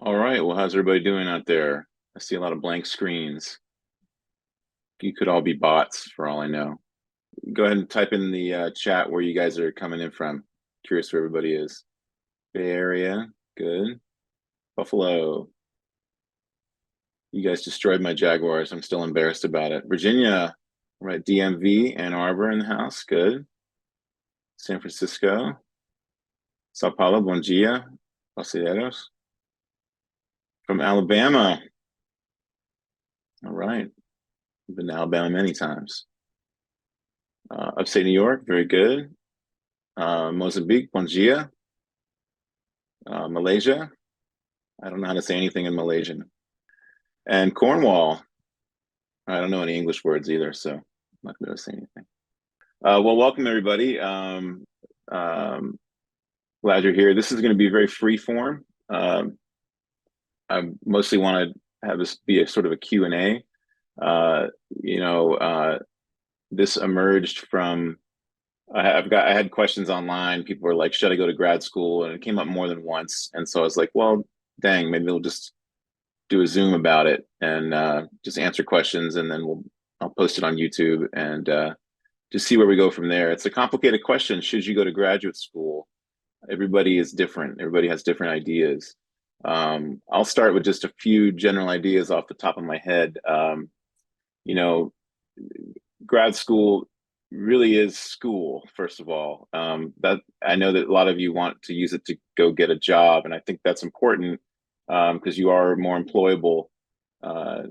All right. Well, how's everybody doing out there? I see a lot of blank screens. You could all be bots for all I know. Go ahead and type in the chat where you guys are coming in from. Curious where everybody is. Bay Area, good. Buffalo, you guys destroyed my Jaguars. I'm still embarrassed about it. Virginia, right? DMV, Ann Arbor in the house, good. San Francisco, Sao Paulo, bom dia, parceiros. From Alabama, all right. I've been to Alabama many times. Upstate New York, very good. Mozambique, bom dia. Malaysia, I don't know how to say anything in Malaysian. And Cornwall, I don't know any English words either, so I'm not going to say anything. Well, welcome everybody. Glad you're here. This is going to be very free form. I mostly want to have this be a sort of a Q&A. Uh, you know, this emerged from I had questions online. People were like, should I go to grad school? And it came up more than once. And so I was like, well, dang, maybe we'll just do a Zoom about it and just answer questions, and then I'll post it on YouTube and just see where we go from there. It's a complicated question. Should you go to graduate school? Everybody is different. Everybody has different ideas. I'll start with just a few general ideas off the top of my head. You know, grad school really is school, first of all. That I know that a lot of you want to use it to go get a job, and I think that's important because you are more employable uh,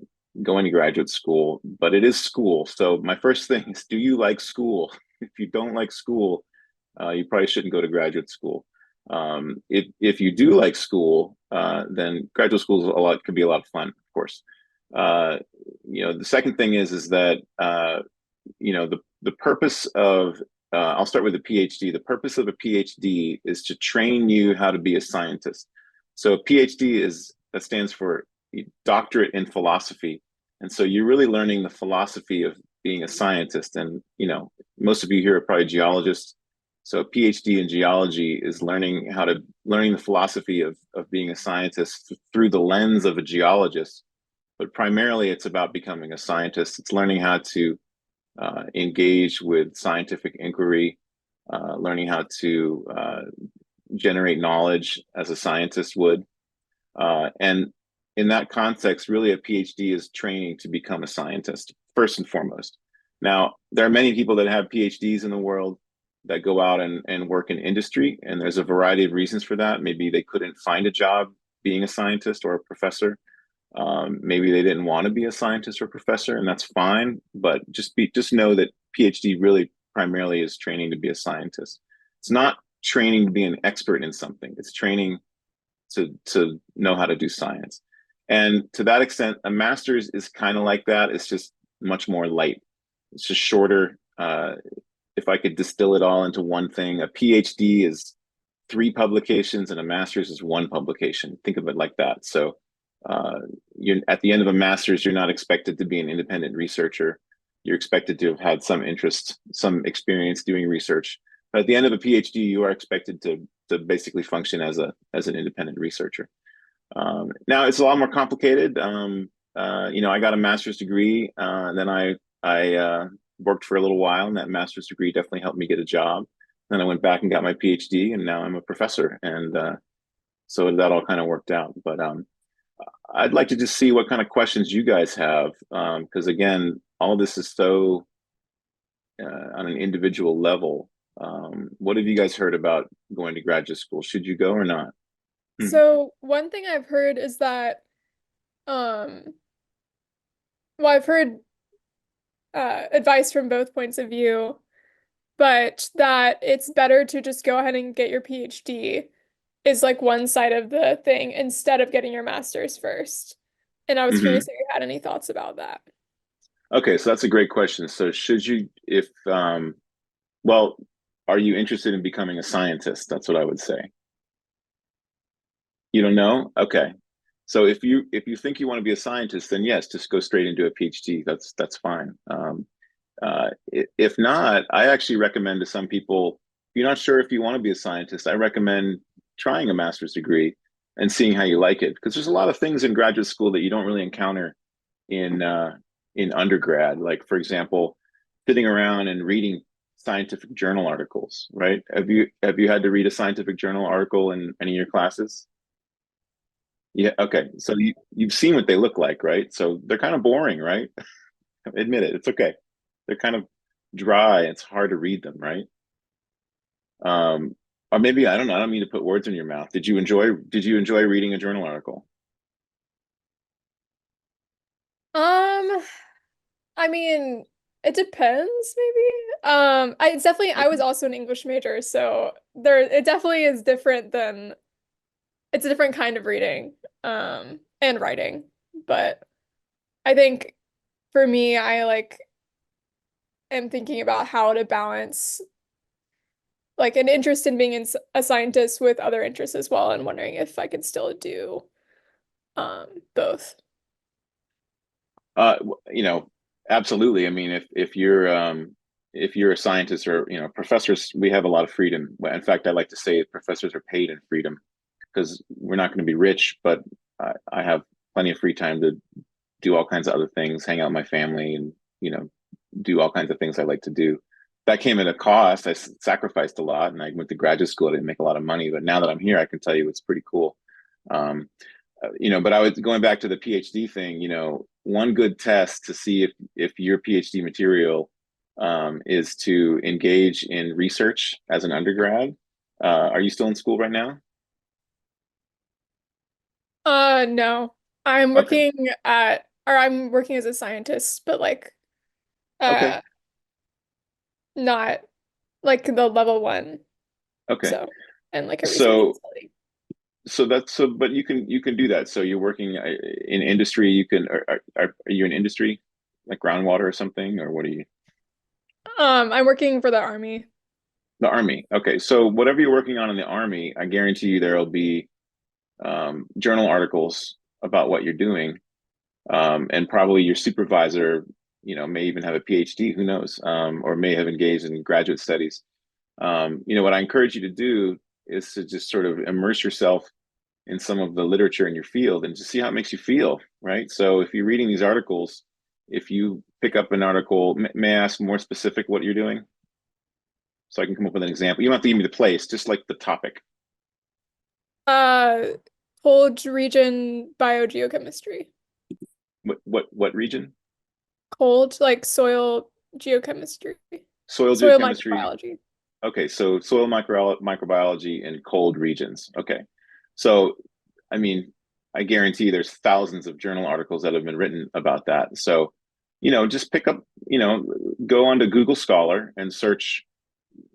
going to graduate school, but it is school. So my first thing is, do you like school? If you don't like school, you probably shouldn't go to graduate school. If you do like school, then graduate school is can be a lot of fun, of course. Uh, the second thing is that the purpose of I'll start with a PhD. The purpose of a PhD is to train you how to be a scientist. So a PhD that stands for doctorate in philosophy, and so you're really learning the philosophy of being a scientist. And most of you here are probably geologists. So a PhD in geology is learning the philosophy of being a scientist through the lens of a geologist. But primarily, it's about becoming a scientist. It's learning how to engage with scientific inquiry, learning how to generate knowledge as a scientist would. And in that context, really a PhD is training to become a scientist, first and foremost. Now, there are many people that have PhDs in the world that go out and work in industry, and there's a variety of reasons for that. Maybe they couldn't find a job being a scientist or a professor. Maybe they didn't want to be a scientist or professor, and that's fine. But just know that PhD really primarily is training to be a scientist. It's not training to be an expert in something. It's training to know how to do science. And to that extent, a master's is kind of like that. It's just much more light. It's just shorter. If I could distill it all into one thing, a PhD is 3 publications and a master's is 1 publication. Think of it like that. So you're at the end of a master's, you're not expected to be an independent researcher. You're expected to have had some interest, some experience doing research. But at the end of a PhD, you are expected to basically function as an independent researcher. Now it's a lot more complicated. I got a master's degree, and then I worked for a little while, and that master's degree definitely helped me get a job. Then I went back and got my PhD, and now I'm a professor, and so that all kind of worked out. But I'd like to just see what kind of questions you guys have, because again, all this is so on an individual level. What have you guys heard about going to graduate school? Should you go or not? Hmm. So one thing I've heard is that, um, well, I've heard advice from both points of view, but that it's better to just go ahead and get your PhD is like one side of the thing instead of getting your master's first. And I was curious Hmm. if you had any thoughts about that. Okay, so that's a great question. So should you, if, well, are you interested in becoming a scientist? That's what I would say. You don't know? Okay. So if you think you want to be a scientist, then yes, just go straight into a PhD. That's fine. If not, I actually recommend to some people, if you're not sure if you want to be a scientist, I recommend trying a master's degree and seeing how you like it. Because there's a lot of things in graduate school that you don't really encounter in undergrad. Like for example, sitting around and reading scientific journal articles, right? Have you had to read a scientific journal article in any of your classes? Yeah, okay. So you've seen what they look like, right? So they're kind of boring, right? Admit it. It's okay. They're kind of dry. It's hard to read them, right? Um, or maybe I don't know. I don't mean to put words in your mouth. Did you enjoy reading a journal article? Um, I mean, it depends, maybe. It's definitely I was Okay. also an English major, so there it definitely is different than it's a different kind of reading, and writing. But I think for me, I like am thinking about how to balance like an interest in being a scientist with other interests as well, and wondering if I could still do both. You know, absolutely. I mean, if you're a scientist or professors, we have a lot of freedom. Well, in fact, I like to say professors are paid in freedom because we're not going to be rich, but I have plenty of free time to do all kinds of other things, hang out with my family, and you know, do all kinds of things I like to do. That came at a cost. I sacrificed a lot, and I went to graduate school. I didn't make a lot of money, but now that I'm here, I can tell you it's pretty cool. Um, but I was going back to the PhD thing. One good test to see if your PhD material is to engage in research as an undergrad. Are you still in school right now? No. I'm Okay. working or I'm working as a scientist, but like Okay. uh not like the level one, Okay. so and like a research So facility. but you can do that. So you're working in industry. You can are you in industry like groundwater or something, or what are you? I'm working for the army. The army. Okay. So whatever you're working on in the army, I guarantee you there'll be journal articles about what you're doing, and probably your supervisor, may even have a PhD. Who knows? Or may have engaged in graduate studies. What I encourage you to do is to just sort of immerse yourself in some of the literature in your field and just see how it makes you feel, right? So if you're reading these articles, if you pick up an article, may I ask more specific what you're doing so I can come up with an example? You don't have to give me the place, just like the topic. Uh Cold region biogeochemistry. What region? Cold like soil geochemistry. Soil Soil geochemistry. microbiology. Okay, so soil microbiology in cold regions. Okay, so I mean, I guarantee there's thousands of journal articles that have been written about that. So, just pick up, go onto Google Scholar and search,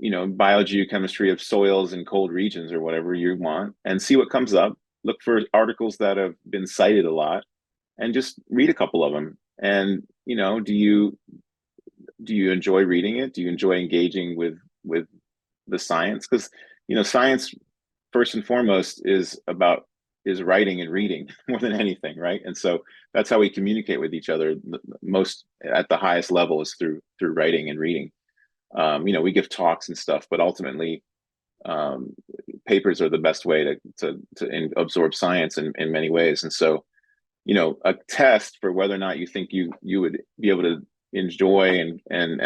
biogeochemistry of soils in cold regions or whatever you want, and see what comes up. Look for articles that have been cited a lot, and just read a couple of them. And do you enjoy reading it? Do you enjoy engaging with the science? Because science first and foremost is writing and reading more than anything, right? And so that's how we communicate with each other most at the highest level is through writing and reading. We give talks and stuff, but ultimately um, papers are the best way to absorb science in many ways. And so a test for whether or not you think you would be able to enjoy and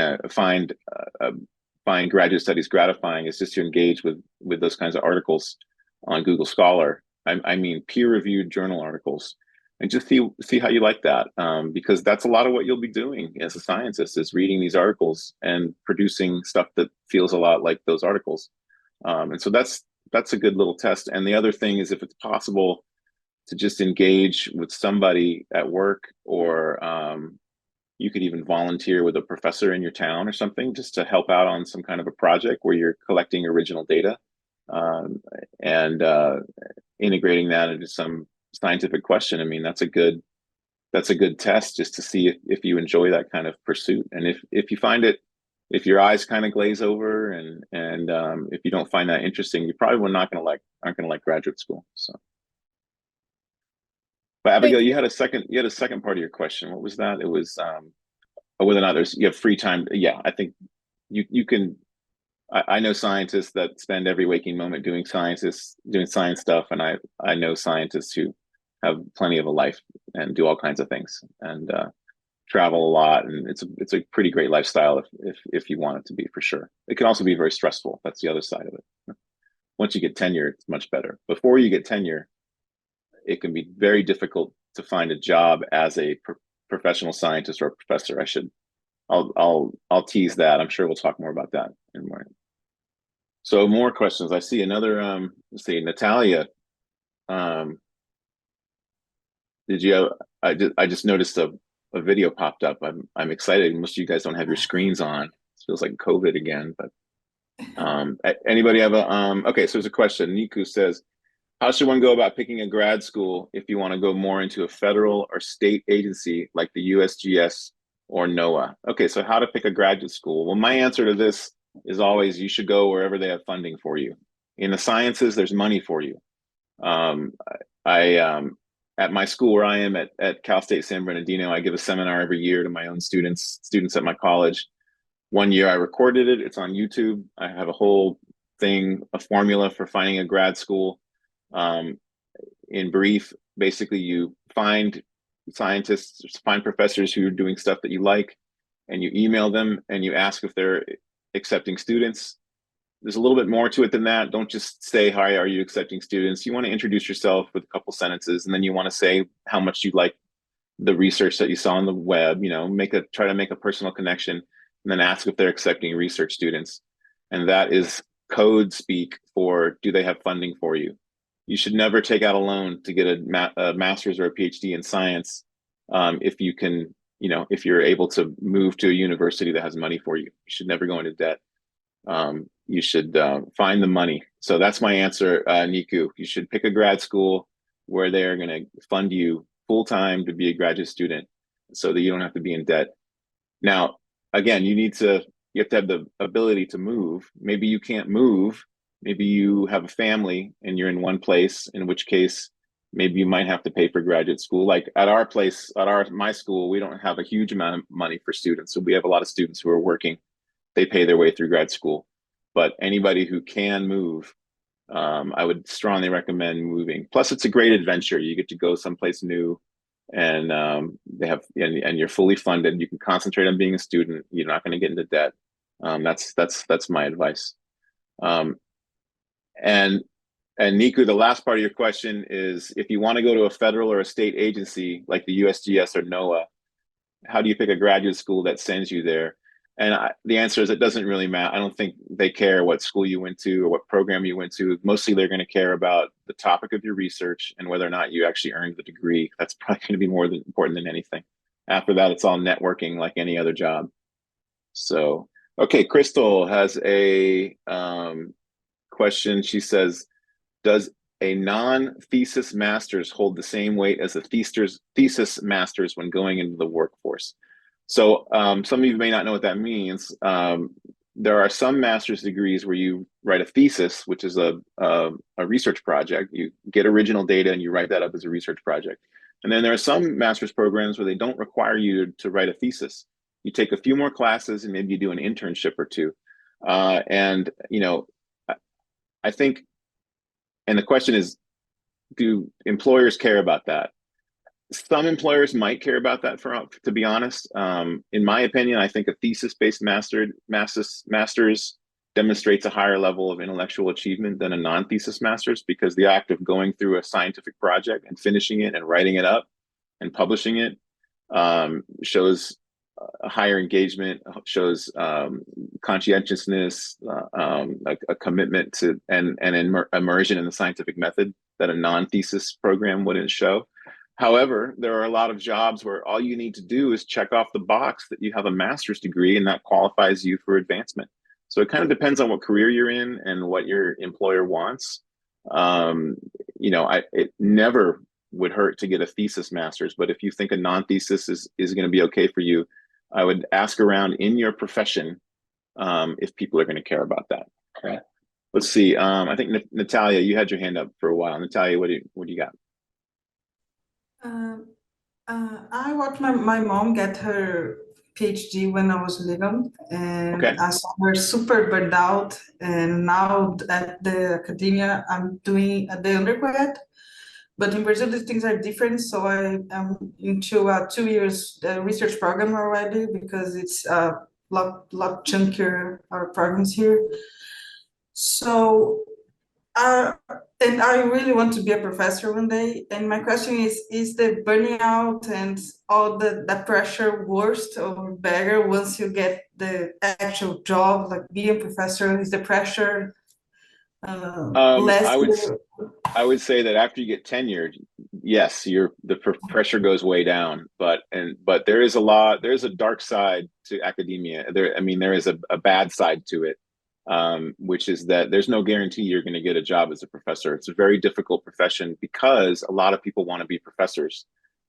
find graduate studies gratifying is just to engage with those kinds of articles on Google Scholar. I mean peer reviewed journal articles, and just see how you like that, because that's a lot of what you'll be doing as a scientist is reading these articles and producing stuff that feels a lot like those articles. And so that's a good little test. And the other thing is if it's possible to just engage with somebody at work, or you could even volunteer with a professor in your town or something just to help out on some kind of a project where you're collecting original data, um, and integrating that into some scientific question. I mean, that's a good test just to see if you enjoy that kind of pursuit. And if you find it, if your eyes kind of glaze over and if you don't find that interesting, you probably not going to like aren't going to like graduate school. So. But Abigail, Thank you you. had a second part of your question. What was that? It was whether or not you have free time. Yeah, I think you can. I know scientists that spend every waking moment doing science stuff, and I know scientists who have plenty of a life and do all kinds of things and travel a lot, and it's a pretty great lifestyle if you want it to be for sure. It can also be very stressful. That's the other side of it. Once you get tenure, it's much better. Before you get tenure, it can be very difficult to find a job as a professional scientist or professor. I'll tease that. I'm sure we'll talk more about that in more. So more questions. I see another. Let's see, Natalia. Um, did you have? I just noticed a video popped up. I'm excited. Most of you guys don't have your screens on. It feels like COVID again. But anybody have a? Okay, so there's a question. Niku says, how should one go about picking a grad school if you want to go more into a federal or state agency like the USGS or NOAA? Okay, so how to pick a graduate school? Well, my answer to this is always you should go wherever they have funding for you. In the sciences, there's money for you. Um, I at my school where I am at Cal State San Bernardino, I give a seminar every year to my own students at my college. One year I recorded it. It's on YouTube. I have a whole thing, a formula for finding a grad school. Um, in brief, basically you find scientists, find professors who are doing stuff that you like, and you email them and you ask if they're accepting students. There's a little bit more to it than that. Don't just say, hi, are you accepting students? You want to introduce yourself with a couple sentences, and then you want to say how much you like the research that you saw on the web, try to make a personal connection, and then ask if they're accepting research students. And that is code speak for, do they have funding for you? You should never take out a loan to get a master's or a PhD in science if you can, if you're able to move to a university that has money for you. You should never go into debt. You should find the money. So that's my answer, Niku. You should pick a grad school where they're going to fund you full time to be a graduate student so that you don't have to be in debt. Now, again, you have to have the ability to move. Maybe you can't move. Maybe you have a family and you're in one place, in which case maybe you might have to pay for graduate school. Like at my school, we don't have a huge amount of money for students. So we have a lot of students who are working. They pay their way through grad school. But anybody who can move, I would strongly recommend moving. Plus, it's a great adventure. You get to go someplace new, and and you're fully funded. You can concentrate on being a student. You're not going to get into debt. That's my advice. Um, and Niku, the last part of your question is, if you want to go to a federal or a state agency like the USGS or NOAA, how do you pick a graduate school that sends you there? And the answer is it doesn't really matter. I don't think they care what school you went to or what program you went to. Mostly they're going to care about the topic of your research and whether or not you actually earned the degree. That's probably going to be more important than anything. After that, it's all networking like any other job. So, okay, Crystal has a question. She says, does a non-thesis master's hold the same weight as a thesis master's when going into the workforce? So some of you may not know what that means. There are some master's degrees where you write a thesis, which is a research project. You get original data and you write that up as a research project. And then there are some master's programs where they don't require you to write a thesis. You take a few more classes and maybe you do an internship or two. And I think, and the question is, do employers care about that? Some employers might care about that, to be honest. In my opinion, I think a thesis-based master's demonstrates a higher level of intellectual achievement than a non-thesis master's, because the act of going through a scientific project and finishing it and writing it up and publishing it shows a higher engagement, shows conscientiousness, a commitment to and immersion in the scientific method that a non-thesis program wouldn't show. However, there are a lot of jobs where all you need to do is check off the box that you have a master's degree, and that qualifies you for advancement. So it kind of depends on what career you're in and what your employer wants. It never would hurt to get a thesis master's, but if you think a non-thesis is going to be okay for you, I would ask around in your profession if people are going to care about that. Okay. Let's see. I think Natalia, you had your hand up for a while. Natalia, what do you got? I watched my mom get her PhD when I was little, and Okay. I were super burned out. And now at the academia, I'm doing the undergrad. But in Brazil, the things are different. So I am into a 2 years research program already because it's a lot chunkier our programs here. So uh, and I really want to be a professor one day. And my question is the burning out and all that pressure worse or better once you get the actual job, like being a professor? Is the pressure less? I would I would say that after you get tenured, yes, pressure goes way down. But there's a dark side to academia. I mean, there is a bad side to it, which is that there's no guarantee you're going to get a job as a professor. It's a very difficult profession because a lot of people want to be professors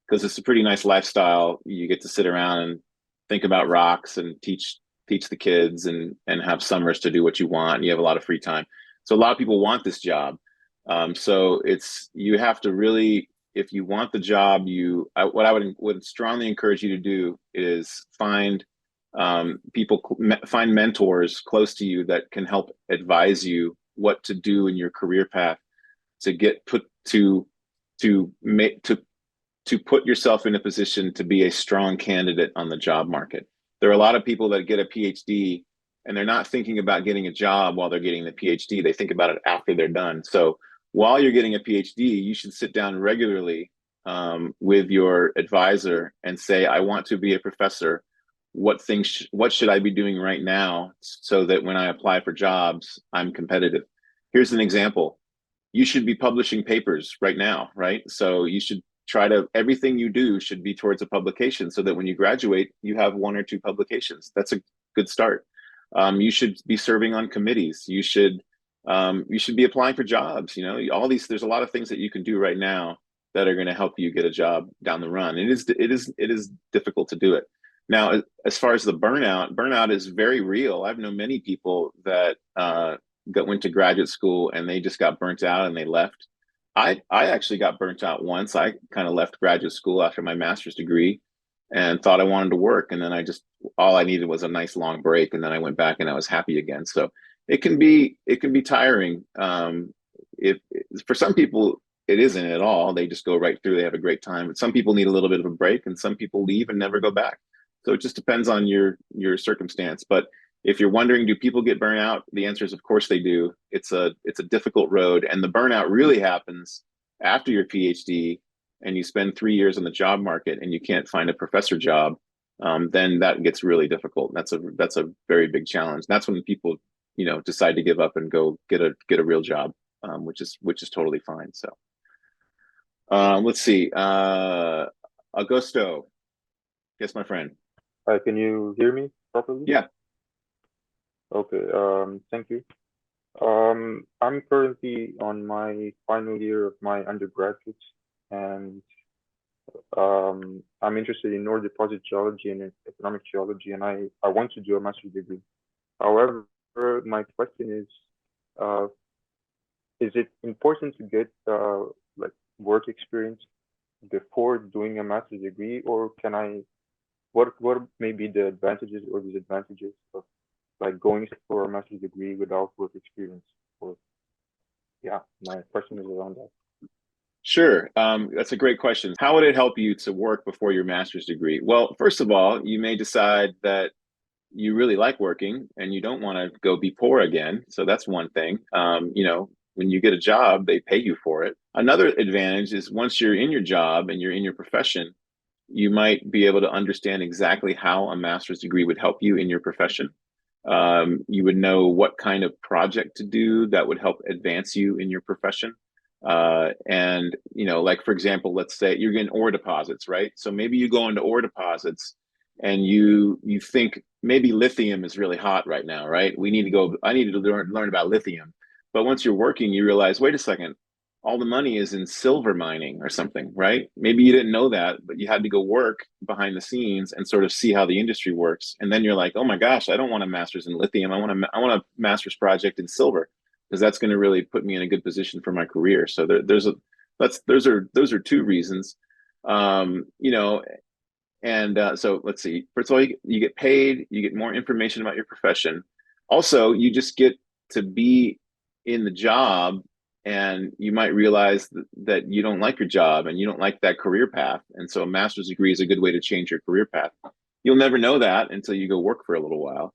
because it's a pretty nice lifestyle. You get to sit around and think about rocks and teach the kids and have summers to do what you want. And you have a lot of free time. So a lot of people want this job. So you have to really, if you want the job, what I would strongly encourage you to do is find find mentors close to you that can help advise you what to do in your career path to get put to make to put yourself in a position to be a strong candidate on the job market. There are a lot of people that get a PhD and they're not thinking about getting a job while they're getting the PhD. They think about it after they're done. So while you're getting a PhD, you should sit down regularly with your advisor and say, I want to be a professor. What should I be doing right now so that when I apply for jobs, I'm competitive? Here's an example. You should be publishing papers right now, right? So you should everything you do should be towards a publication so that when you graduate, you have one or two publications. That's a good start. You should be serving on committees. You should be applying for jobs. You know, there's a lot of things that you can do right now that are going to help you get a job down the run. It is difficult to do it. Now, as far as the burnout is very real. I've known many people that went to graduate school and they just got burnt out and they left. I actually got burnt out once. I kind of left graduate school after my master's degree and thought I wanted to work. And then all I needed was a nice long break. And then I went back and I was happy again. So it can be tiring. If for some people, it isn't at all. They just go right through. They have a great time. But some people need a little bit of a break and some people leave and never go back. So it just depends on your circumstance. But if you're wondering, do people get burnt out? The answer is, of course they do. It's a difficult road, and the burnout really happens after your PhD, and you spend 3 years on the job market, and you can't find a professor job. Then that gets really difficult. That's a very big challenge. That's when people, decide to give up and go get a real job, which is totally fine. So let's see, Augusto, yes, my friend. Hi, can you hear me properly? Yeah. Okay, thank you. I'm currently on my final year of my undergraduate, and I'm interested in ore deposit geology and economic geology, and I want to do a master's degree. However, my question is it important to get like work experience before doing a master's degree, or what may be the advantages or disadvantages of like going for a master's degree without work experience? Or yeah, my question is around that. Sure. That's a great question. How would it help you to work before your master's degree? Well, first of all, you may decide that you really like working and you don't want to go be poor again. So that's one thing. When you get a job, they pay you for it. Another advantage is once you're in your job and you're in your profession, you might be able to understand exactly how a master's degree would help you in your profession. You would know what kind of project to do that would help advance you in your profession. And like for example, let's say you're getting ore deposits, right? So maybe you go into ore deposits and you think maybe lithium is really hot right now, right? I need to learn about lithium. But once you're working, you realize, wait a second, all the money is in silver mining or something, right? Maybe you didn't know that, but you had to go work behind the scenes and sort of see how the industry works. And then you're like, oh my gosh, I don't want a master's in lithium. I want a master's project in silver because that's going to really put me in a good position for my career. So those are two reasons. And so let's see. First of all, you get paid, you get more information about your profession. Also, you just get to be in the job, and you might realize that you don't like your job and you don't like that career path. And so a master's degree is a good way to change your career path. You'll never know that until you go work for a little while.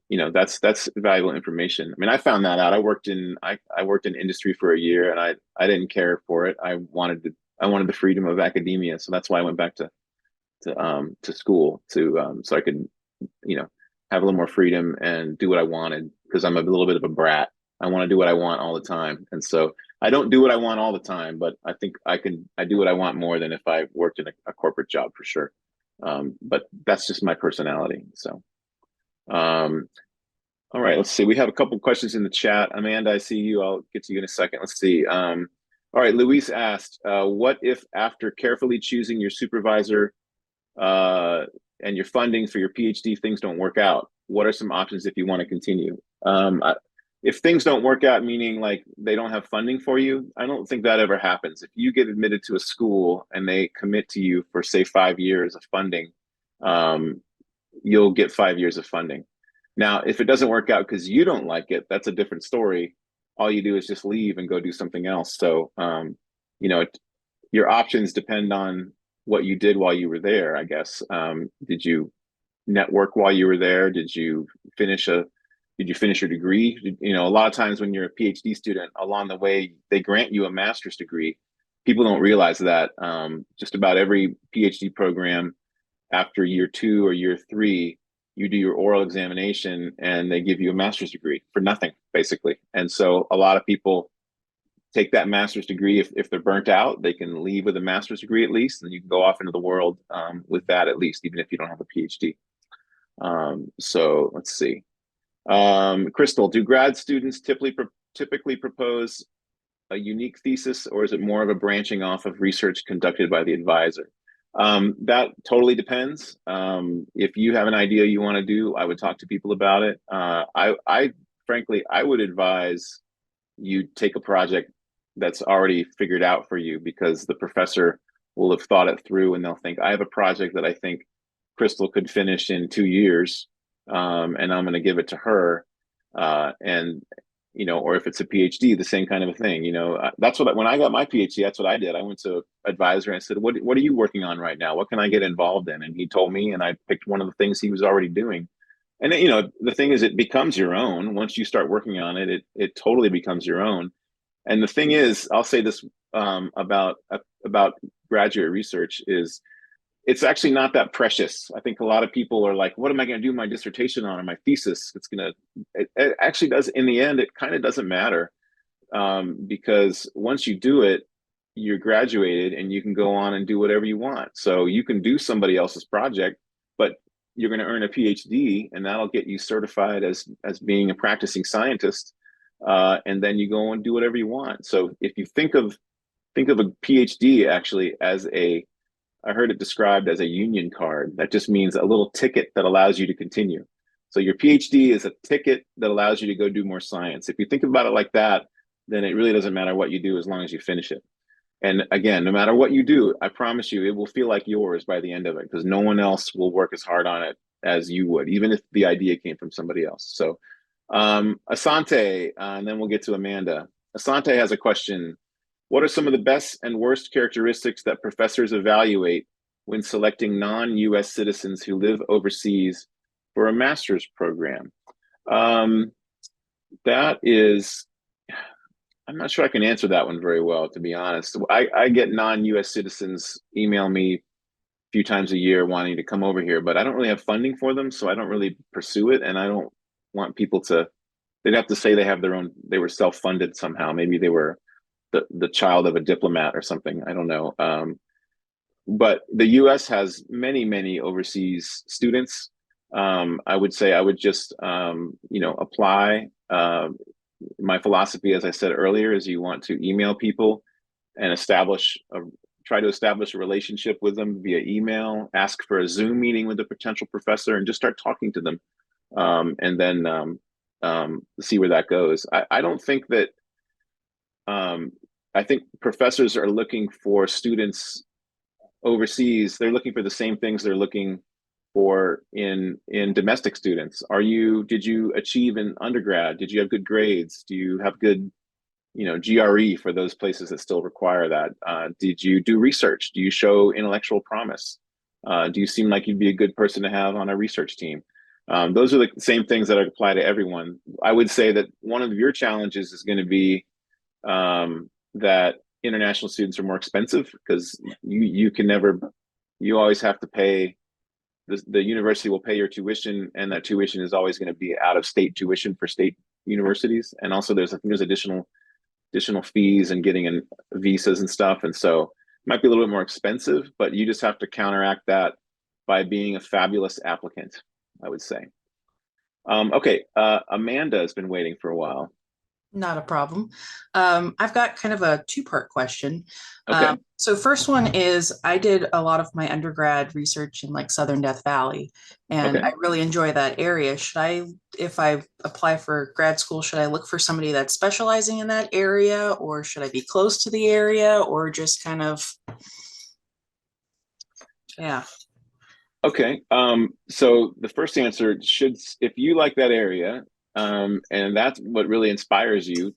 You know, that's valuable information. I mean, I found that out. I worked in industry for a year, and I didn't care for it. I wanted the freedom of academia, so that's why I went back to school so I could, you know, have a little more freedom and do what I wanted, because I'm a little bit of a brat. I want to do what I want all the time, and so I don't do what I want all the time, but I think I do what I want more than if I worked in a corporate job for sure. But that's just my personality. So, all right, let's see. We have a couple questions in the chat. Amanda, I see you. I'll get to you in a second. Let's see. All right, Luis asked, what if after carefully choosing your supervisor and your funding for your PhD, things don't work out? What are some options if you want to continue? If things don't work out, meaning like they don't have funding for you, I don't think that ever happens. If you get admitted to a school and they commit to you for, say, 5 years of funding, you'll get 5 years of funding. Now, if it doesn't work out because you don't like it, that's a different story. All you do is just leave and go do something else. So, you know, your options depend on what you did while you were there, I guess. Did you network while you were there? Did you finish your degree? You know, a lot of times when you're a PhD student, along the way, they grant you a master's degree. People don't realize that just about every PhD program, after year 2 or year 3, you do your oral examination and they give you a master's degree for nothing, basically. And so a lot of people take that master's degree. If they're burnt out, they can leave with a master's degree at least, and you can go off into the world with that at least, even if you don't have a PhD. So let's see. Crystal, do grad students typically propose a unique thesis, or is it more of a branching off of research conducted by the advisor? That totally depends. If you have an idea you want to do, I would talk to people about it. Frankly, I would advise you take a project that's already figured out for you, because the professor will have thought it through and they'll think, I have a project that I think Crystal could finish in 2 years, and I'm going to give it to her. And you know, or if it's a PhD, the same kind of a thing. You know, that's what when I got my PhD, that's what I did. I went to advisor and I said, "What are you working on right now? What can I get involved in?" And he told me, and I picked one of the things he was already doing. And you know, the thing is, it becomes your own once you start working on it. It totally becomes your own. And the thing is, I'll say this about graduate research is, it's actually not that precious. I think a lot of people are like, what am I going to do my dissertation on or my thesis? It actually does, in the end, it kind of doesn't matter, because once you do it, you're graduated and you can go on and do whatever you want. So you can do somebody else's project, but you're going to earn a PhD, and that'll get you certified as being a practicing scientist. And then you go and do whatever you want. So if you think of a PhD actually as I heard it described as a union card. That just means a little ticket that allows you to continue. So your PhD is a ticket that allows you to go do more science. If you think about it like that, then it really doesn't matter what you do as long as you finish it. And again, no matter what you do, I promise you, it will feel like yours by the end of it, because no one else will work as hard on it as you would, even if the idea came from somebody else. So Asante, and then we'll get to Amanda. Asante has a question. What are some of the best and worst characteristics that professors evaluate when selecting non-US citizens who live overseas for a master's program? That is, I'm not sure I can answer that one very well, to be honest. I get non-US citizens email me a few times a year wanting to come over here, but I don't really have funding for them, so I don't really pursue it. And I don't want people they'd have to say they were self-funded somehow. Maybe they were the child of a diplomat or something. I don't know. But the US has many overseas students. I would say I would just, you know, apply. My philosophy, as I said earlier, is you want to email people and try to establish a relationship with them via email, ask for a Zoom meeting with a potential professor, and just start talking to them. And then see where that goes. I don't think that, I think professors are looking for students overseas, they're looking for the same things they're looking for in domestic students. Did you achieve in undergrad? Did you have good grades? Do you have good, GRE for those places that still require that? Did you do research? Do you show intellectual promise? Do you seem like you'd be a good person to have on a research team? Those are the same things that apply to everyone. I would say that one of your challenges is going to be that international students are more expensive because you always have to pay. The university will pay your tuition, and that tuition is always going to be out of state tuition for state universities. And also there's additional fees and getting in visas and stuff. And so it might be a little bit more expensive, but you just have to counteract that by being a fabulous applicant, I would say. Okay, Amanda has been waiting for a while. Not a problem. I've got kind of a two-part question. Okay. So first one is I did a lot of my undergrad research in like Southern Death Valley, and Okay. I really enjoy that area. If I apply for grad school, should I look for somebody that's specializing in that area, or should I be close to the area, or just kind of, yeah. Okay. So the first answer if you like that area, and that's what really inspires you.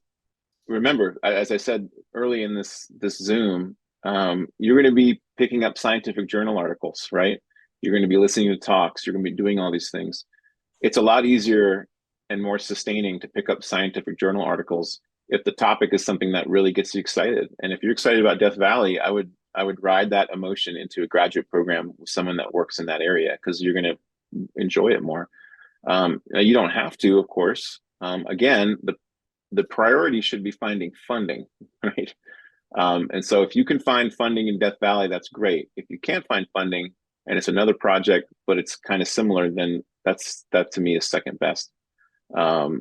Remember, as I said early in this Zoom, you're going to be picking up scientific journal articles, right? You're going to be listening to talks. You're going to be doing all these things. It's a lot easier and more sustaining to pick up scientific journal articles if the topic is something that really gets you excited. And if you're excited about Death Valley, I would ride that emotion into a graduate program with someone that works in that area because you're going to enjoy it more. You don't have to, of course. Again, the priority should be finding funding, right? And so if you can find funding in Death Valley, that's great. If you can't find funding and it's another project, but it's kind of similar, then that to me is second best.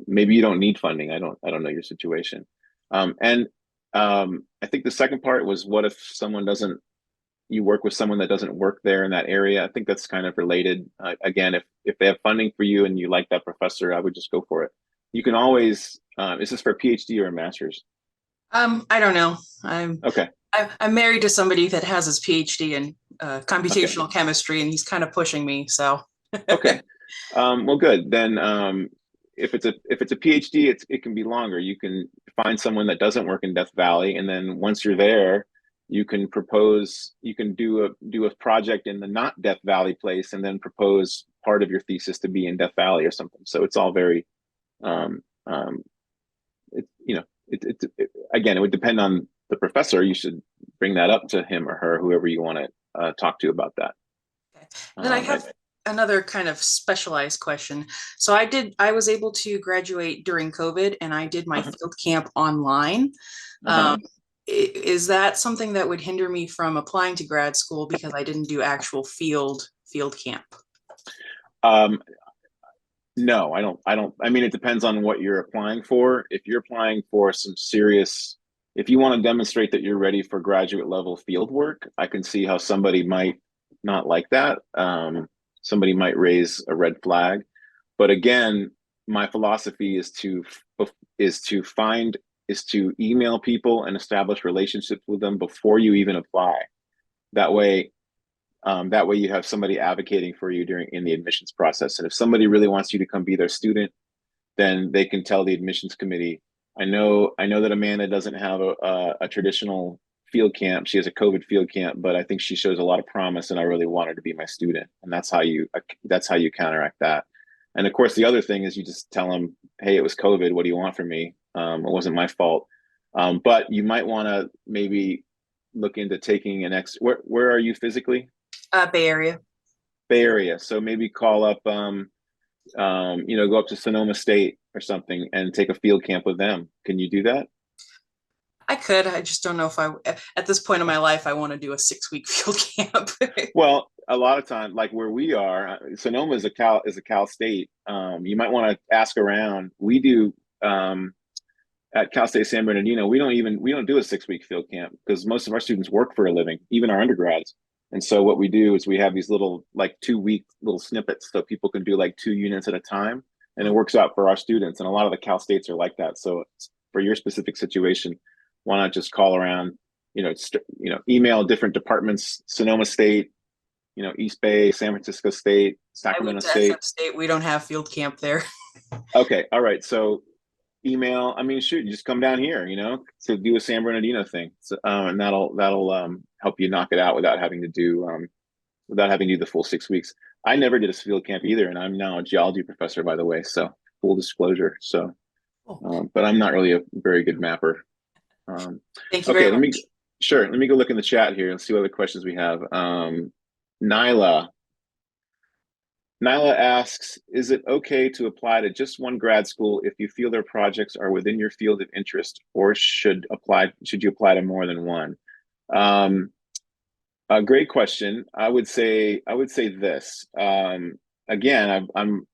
Maybe you don't need funding. I don't know your situation. And I think the second part was, what if you work with someone that doesn't work there in that area? I think that's kind of related. Again, if they have funding for you and you like that professor, I would just go for it. You can always, is this for a PhD or a master's? I don't know. Okay. I'm married to somebody that has his PhD in computational chemistry, and he's kind of pushing me. So. Okay. Well, good. Then if it's a PhD, it can be longer. You can find someone that doesn't work in Death Valley, and then once you're there, you can do a project in the not Death Valley place, and then propose part of your thesis to be in Death Valley or something. So it's all very, again, it would depend on the professor. You should bring that up to him or her, whoever you want to talk to about that. Okay. Then I have another kind of specialized question. So I was able to graduate during COVID, and I did my field camp online. Is that something that would hinder me from applying to grad school because I didn't do actual field camp? No, I don't. I mean, it depends on what you're applying for. If you're applying for if you want to demonstrate that you're ready for graduate level field work, I can see how somebody might not like that. Somebody might raise a red flag. But again, my philosophy is to email people and establish relationships with them before you even apply. That way you have somebody advocating for you in the admissions process. And if somebody really wants you to come be their student, then they can tell the admissions committee, I know that Amanda doesn't have a traditional field camp. She has a COVID field camp, but I think she shows a lot of promise and I really want her to be my student. And that's how you counteract that. And of course, the other thing is you just tell them, hey, it was COVID. What do you want from me? It wasn't my fault. But you might want to maybe look into taking where are you physically? Bay Area. Bay Area. So maybe call up, go up to Sonoma State or something and take a field camp with them. Can you do that? I could. I just don't know if at this point in my life, I want to do a 6-week field camp. Well, a lot of time, like where we are, Sonoma is a Cal State. You might want to ask around. We do at Cal State San Bernardino. We don't do a 6-week field camp because most of our students work for a living, even our undergrads. And so what we do is we have these little 2-week little snippets so people can do 2 units at a time, and it works out for our students. And a lot of the Cal States are like that. So for your specific situation, why not just call around email different departments, Sonoma State, East Bay, San Francisco State, I Sacramento went to State. SF State. We don't have field camp there. Okay, all right. So email. I mean, shoot, you just come down here, to do a San Bernardino thing, so, and that'll help you knock it out without having to do the full 6 weeks. I never did a field camp either, and I'm now a geology professor, by the way. So full disclosure. So, but I'm not really a very good mapper. Thank you Okay, very much. Let me go look in the chat here and see what other questions we have. Nyla asks, is it okay to apply to just one grad school if you feel their projects are within your field of interest, or should you apply to more than one? A great question. I would say this. Again, I'm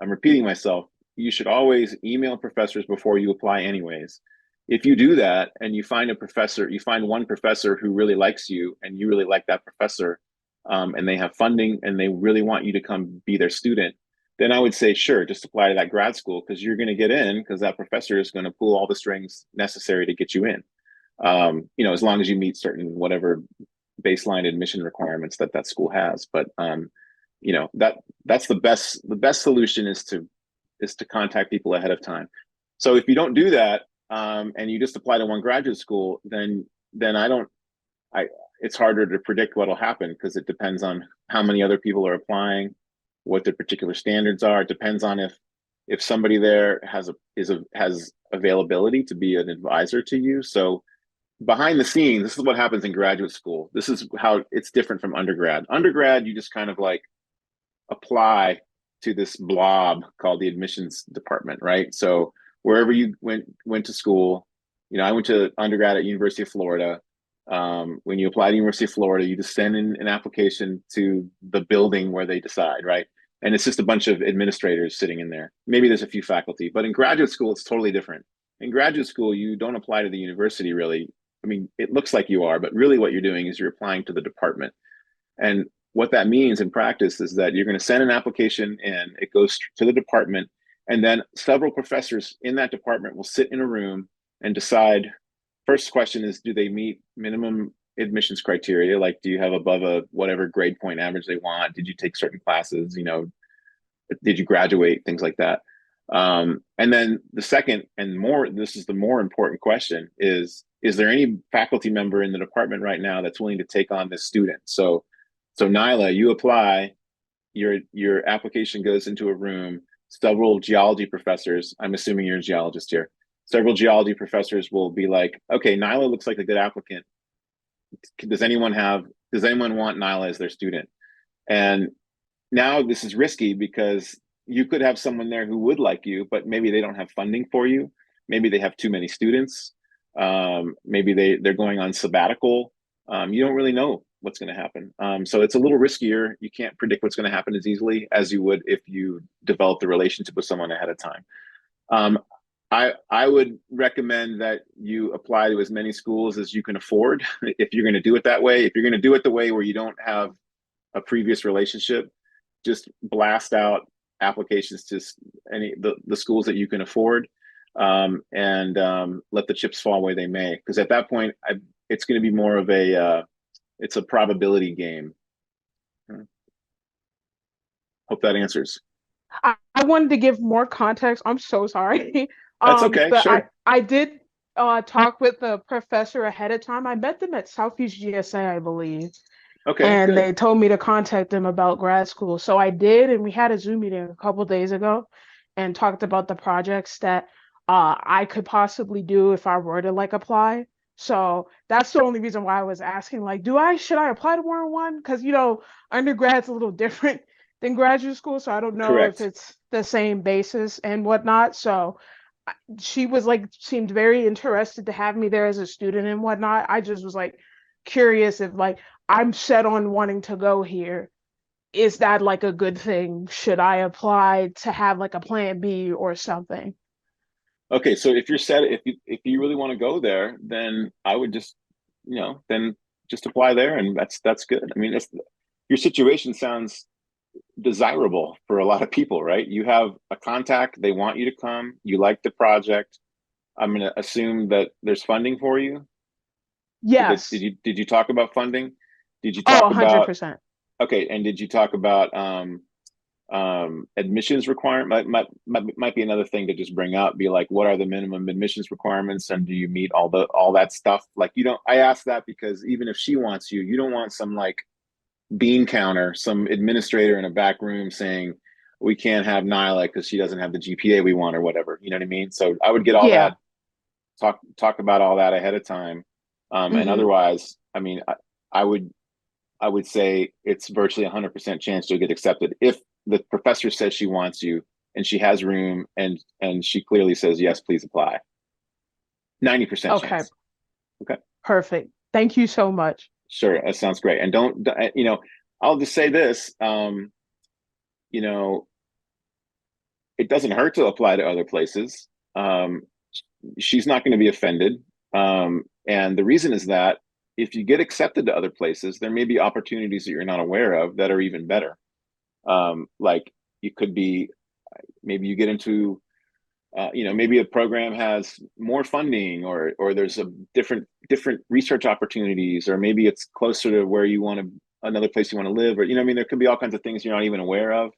repeating myself. You should always email professors before you apply anyways. If you do that and you find one professor who really likes you and you really like that professor, and they have funding and they really want you to come be their student, then I would say, sure, just apply to that grad school, because you're going to get in because that professor is going to pull all the strings necessary to get you in. As long as you meet certain whatever baseline admission requirements that school has. But that's the best solution is to contact people ahead of time. So if you don't do that, and you just apply to one graduate school, then it's harder to predict what'll happen, because it depends on how many other people are applying, what their particular standards are. It depends on if somebody there has availability to be an advisor to you. So behind the scenes, this is what happens in graduate school. This is how it's different from undergrad. Undergrad, you just kind of like apply to this blob called the admissions department, right? So wherever you went to school, I went to undergrad at University of Florida. When you apply to University of Florida, you just send in an application to the building where they decide, right? And it's just a bunch of administrators sitting in there. Maybe there's a few faculty, but in graduate school, it's totally different. In graduate school, you don't apply to the university really. I mean, it looks like you are, but really what you're doing is you're applying to the department. And what that means in practice is that you're going to send an application in, it goes to the department, and then several professors in that department will sit in a room and decide. First question is, do they meet minimum admissions criteria? Like, do you have above a whatever grade point average they want? Did you take certain classes? Did you graduate? Things like that. And then the second this is the more important question is there any faculty member in the department right now that's willing to take on this student? So Nyla, you apply, your application goes into a room, several geology professors, I'm assuming you're a geologist here, several geology professors will be like, okay, Nyla looks like a good applicant. Does anyone want Nyla as their student? And now this is risky, because you could have someone there who would like you, but maybe they don't have funding for you. Maybe they have too many students. Maybe they're going on sabbatical. You don't really know what's going to happen. So it's a little riskier. You can't predict what's going to happen as easily as you would if you develop the relationship with someone ahead of time. I would recommend that you apply to as many schools as you can afford if you're going to do it that way. If you're going to do it the way where you don't have a previous relationship, just blast out applications to the schools that you can afford, and let the chips fall where they may. Because at that point, it's going to be more of it's a probability game. Hope that answers. I wanted to give more context. I'm so sorry. That's okay. But Sure. I did talk with the professor ahead of time. I met them at Southeast GSA, I believe. Okay. And Good. they told me to contact them about grad school. So I did, and we had a Zoom meeting a couple days ago and talked about the projects that I could possibly do if I were to apply. So that's the only reason why I was asking, should I apply to more than one? Because undergrad's a little different than graduate school, so I don't know Correct. if it's the same basis and whatnot. So she was seemed very interested to have me there as a student and whatnot. I just was curious if I'm set on wanting to go here. Is that a good thing? Should I apply to have a plan B or something? Okay, so if you really want to go there, then I would just apply there, and that's good. I mean, your situation sounds desirable for a lot of people, right? You have a contact, they want you to come, you like the project. I'm going to assume that there's funding for you. Yes. Did you talk about funding? Did you Oh, talk about 100%. okay? And did you talk about admissions requirement? Might be another thing to just bring up. Be like, what are the minimum admissions requirements, and do you meet all that stuff? Like, you don't. I ask that because even if she wants you, you don't want some like bean counter, some administrator in a back room saying we can't have Nyla because she doesn't have the GPA we want or whatever. You know what I mean? So I would get all Yeah. that, talk about all that ahead of time. And Mhm. otherwise, I mean, I would say it's virtually 100% chance you'll get accepted if the professor says she wants you and she has room and she clearly says yes, please apply. 90% Okay. chance. Okay. Perfect. Thank you so much. Sure, that sounds great. And don't, you know, I'll just say this, you know, it doesn't hurt to apply to other places. She's not going to be offended. And the reason is that if you get accepted to other places, there may be opportunities that you're not aware of that are even better. Like you could be, maybe you get into, you know, maybe a program has more funding, or there's a different research opportunities, or maybe it's closer to where you want to, another place you want to live, or you know, I mean, there could be all kinds of things you're not even aware of.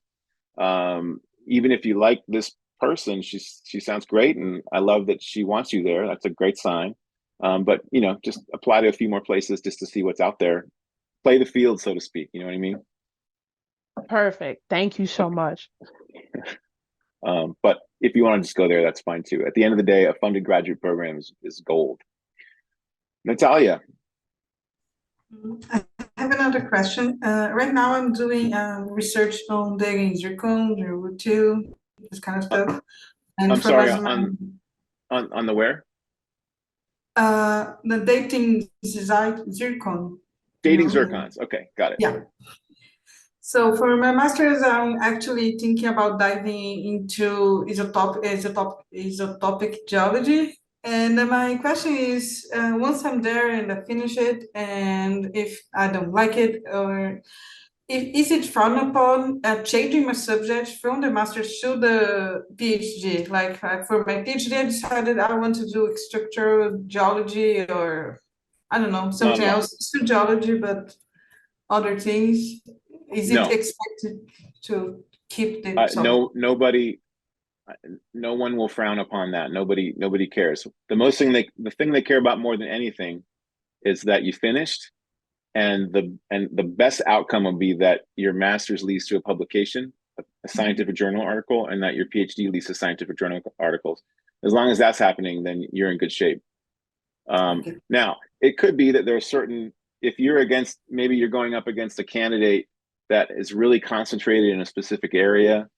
Even if you like this person, she sounds great, and I love that she wants you there. That's a great sign. But you know, just apply to a few more places just to see what's out there. Play the field, so to speak. You know what I mean? Perfect. Thank you so much. But if you want to just go there, that's fine too. At the end of the day, a funded graduate program is gold. Natalia. I have another question. Right now, I'm doing research on dating zircon, zero-2, this kind of stuff. And I'm for sorry, on the where? the dating zircon, you Dating know? zircons. Okay, got it. Yeah. So for my master's, I'm actually thinking about diving into isotopic geology. And my question is, once I'm there and I finish it, and if I don't like it, or is it frowned upon changing my subject from the master's to the PhD? Like for my PhD, I decided I want to do structural geology, or I don't know, something else, still geology, but other things. Is it No, expected to keep the subject? no one will frown upon that. Nobody cares. The thing they care about more than anything is that you finished, and the best outcome will be that your master's leads to a publication, a scientific journal article, and that your PhD leads to scientific journal articles. As long as that's happening, then you're in good shape. Okay. Now, it could be that there are certain, if you're against, maybe you're going up against a candidate that is really concentrated in a specific area,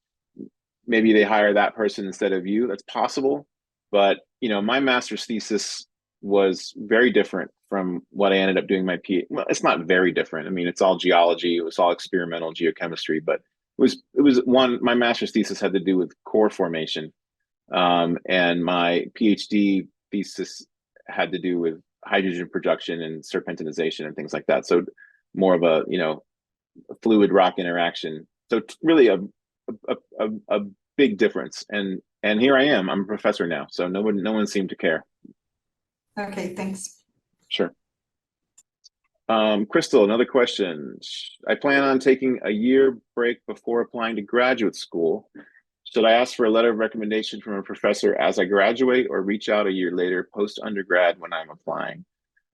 maybe they hire that person instead of you. That's possible. But, you know, my master's thesis was very different from what I ended up doing my PhD. Well, it's not very different. I mean, it's all geology. It was all experimental geochemistry, but it was one, my master's thesis had to do with core formation. And my PhD thesis had to do with hydrogen production and serpentinization and things like that. So more of a, you know, fluid rock interaction. So really a big difference. And here I am. I'm a professor now, so no one seemed to care. Okay, thanks. Sure. Crystal, another question. I plan on taking a year break before applying to graduate school. Should I ask for a letter of recommendation from a professor as I graduate, or reach out a year later post undergrad when I'm applying?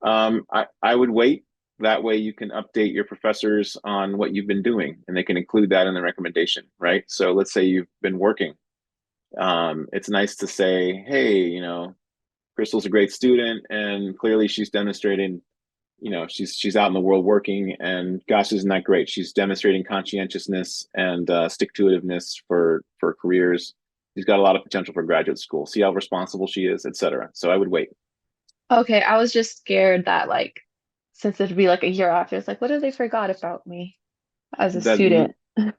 I would wait. That way you can update your professors on what you've been doing, and they can include that in the recommendation, right? So let's say you've been working. It's nice to say, hey, you know, Crystal's a great student, and clearly she's demonstrating, you know, she's out in the world working, and gosh, isn't that great? She's demonstrating conscientiousness and stick-to-itiveness for careers. She's got a lot of potential for graduate school. See how responsible she is, etc. So I would wait. Okay, I was just scared that like since it'd be like a year after, it's like, what if they forgot about me as a That student?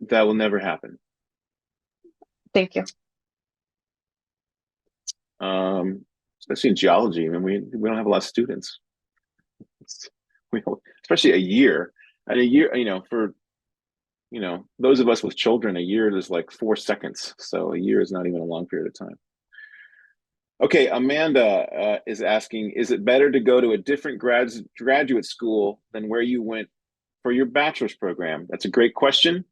that will never happen. Thank you. Especially in geology. I mean, we don't have a lot of students. Especially a year. And a year, you know, for you know, those of us with children, a year is like 4 seconds. So a year is not even a long period of time. Okay, Amanda is asking, is it better to go to a different graduate school than where you went for your bachelor's program? That's a great question.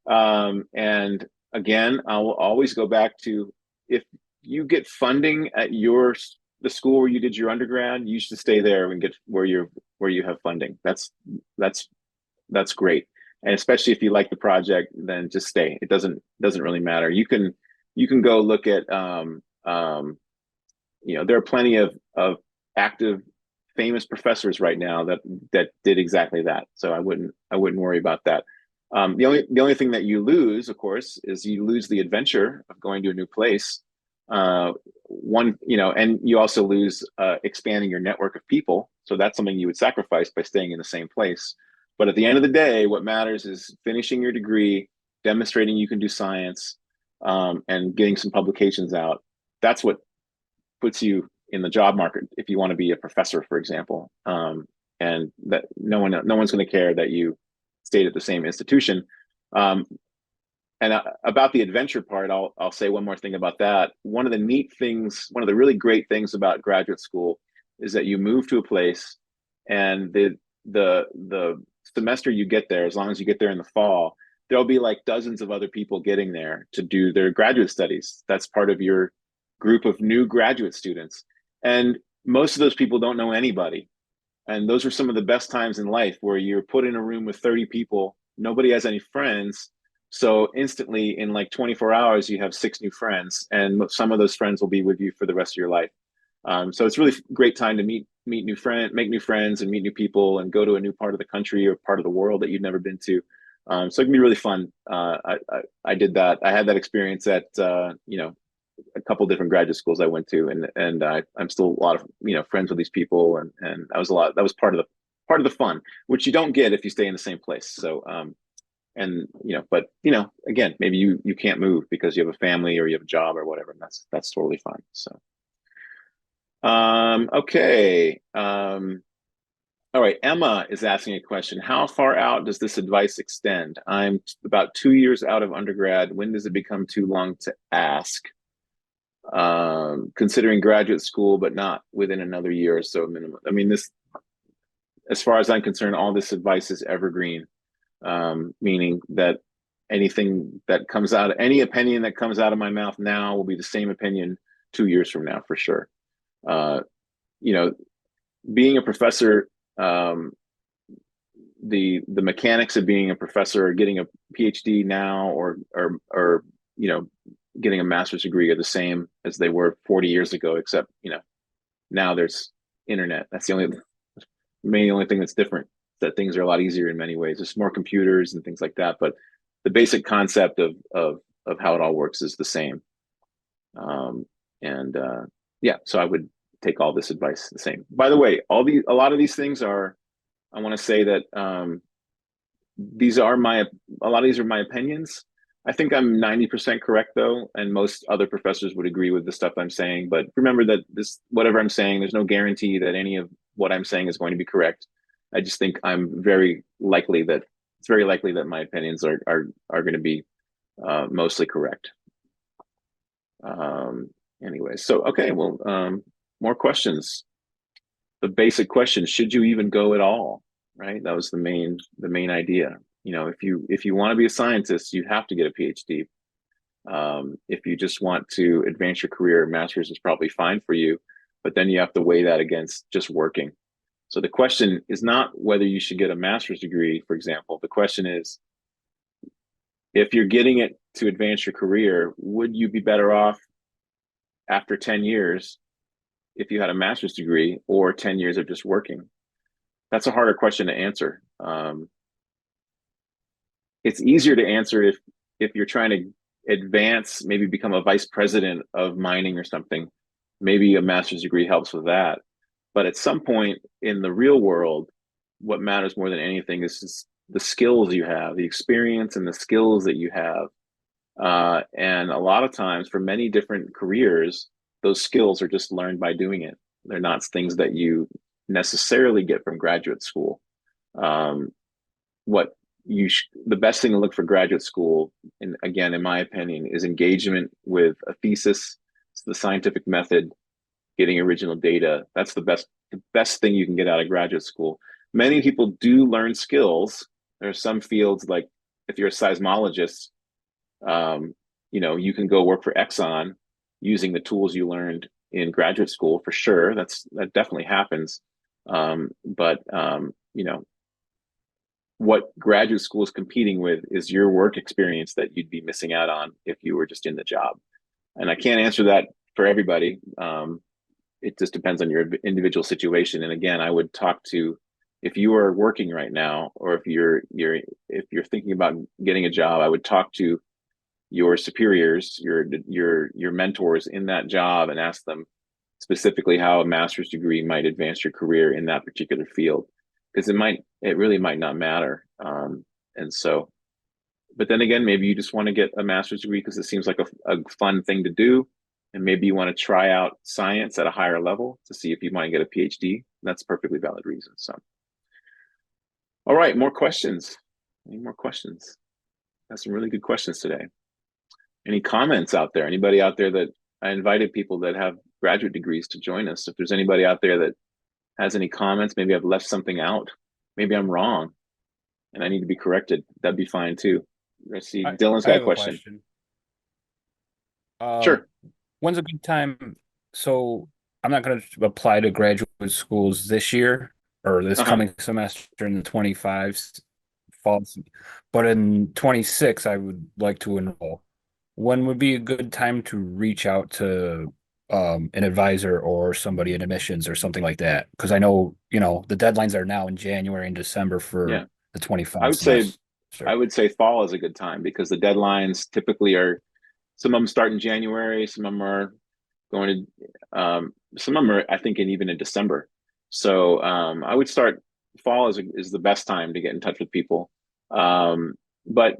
And again, I will always go back to, if you get funding at the school where you did your undergrad, you should stay there and get where you have funding. That's great. And especially if you like the project, then just stay. It doesn't really matter. You can go look at there are plenty of active famous professors right now that did exactly that. So I wouldn't worry about that. The only thing that you lose, of course, is you lose the adventure of going to a new place. And you also lose expanding your network of people. So that's something you would sacrifice by staying in the same place. But at the end of the day, what matters is finishing your degree, demonstrating you can do science, and getting some publications out. That's what puts you in the job market if you want to be a professor, for example. And that no one's going to care that you stayed at the same institution. And about the adventure part, I'll say one more thing about that. One of the really great things about graduate school is that you move to a place, and the semester you get there, as long as you get there in the fall, there'll be like dozens of other people getting there to do their graduate studies. That's part of your group of new graduate students. And most of those people don't know anybody. And those are some of the best times in life, where you're put in a room with 30 people, nobody has any friends. So instantly, in like 24 hours, you have 6 new friends, and some of those friends will be with you for the rest of your life. So it's really great time to make new friends, and meet new people, and go to a new part of the country or part of the world that you've never been to. So it can be really fun. I did that. I had that experience at a couple different graduate schools I went to, and I'm still a lot of friends with these people, and that was part of the fun, which you don't get if you stay in the same place. So and but again, maybe you can't move because you have a family or you have a job or whatever, and that's totally fine. So okay. All right, Emma is asking a question. How far out does this advice extend? I'm about 2 years out of undergrad. When does it become too long to ask? Considering graduate school, but not within another year or so minimum. I mean, as far as I'm concerned, all this advice is evergreen, meaning that any opinion that comes out of my mouth now will be the same opinion 2 years from now, for sure. Being a professor, the mechanics of being a professor, or getting a Ph.D. now, or getting a master's degree, are the same as they were 40 years ago, except now there's internet. That's the only thing that's different, that things are a lot easier in many ways. There's more computers and things like that, but the basic concept of how it all works is the same. So I would take all this advice the same. By the way, a lot of these things are, I want to say that a lot of these are my opinions. I think I'm 90% correct, though, and most other professors would agree with the stuff I'm saying. But remember that whatever I'm saying, there's no guarantee that any of what I'm saying is going to be correct. I just think it's very likely that my opinions are going to be mostly correct. Anyway, so okay, well, more questions. The basic question: should you even go at all? Right? That was the main idea. If you want to be a scientist, you have to get a PhD. If you just want to advance your career, master's is probably fine for you, but then you have to weigh that against just working. So the question is not whether you should get a master's degree, for example. The question is, if you're getting it to advance your career, would you be better off after 10 years if you had a master's degree, or 10 years of just working? That's a harder question to answer. It's easier to answer if you're trying to advance, maybe become a vice president of mining or something. Maybe a master's degree helps with that. But at some point in the real world, what matters more than anything is the skills you have, the experience and the skills that you have. And a lot of times, for many different careers, those skills are just learned by doing it. They're not things that you necessarily get from graduate school. The best thing to look for graduate school, and again, in my opinion, is engagement with a thesis, the scientific method, getting original data. That's the best thing you can get out of graduate school. Many people do learn skills. There are some fields, like if you're a seismologist, you can go work for Exxon using the tools you learned in graduate school for sure. That definitely happens. But what graduate school is competing with is your work experience that you'd be missing out on if you were just in the job. And I can't answer that for everybody. It just depends on your individual situation. And again, I would talk to, if you are working right now, or if you're thinking about getting a job, I would talk to your superiors, your mentors in that job, and ask them specifically how a master's degree might advance your career in that particular field, because it really might not matter. And so, but then again, maybe you just want to get a master's degree because it seems like a fun thing to do, and maybe you want to try out science at a higher level to see if you might get a PhD. That's a perfectly valid reason. So, all right, more questions. Any more questions? Got some really good questions today. Any comments out there? Anybody out there that I invited people that have graduate degrees to join us? If there's anybody out there that has any comments, maybe I've left something out, maybe I'm wrong and I need to be corrected, that'd be fine too. Let's see, Dylan's got a question. Sure. When's a good time? So I'm not going to apply to graduate schools this year or this coming semester in the 25 fall, but in 26 I would like to enroll. When would be a good time to reach out to an advisor or somebody in admissions or something like that? Because I know, the deadlines are now in January and December for the 25 I would say fall is a good time, because the deadlines typically are, some of them start in January, some of them are going to, some of them are, I think, even in December. So I would start, fall is the best time to get in touch with people. But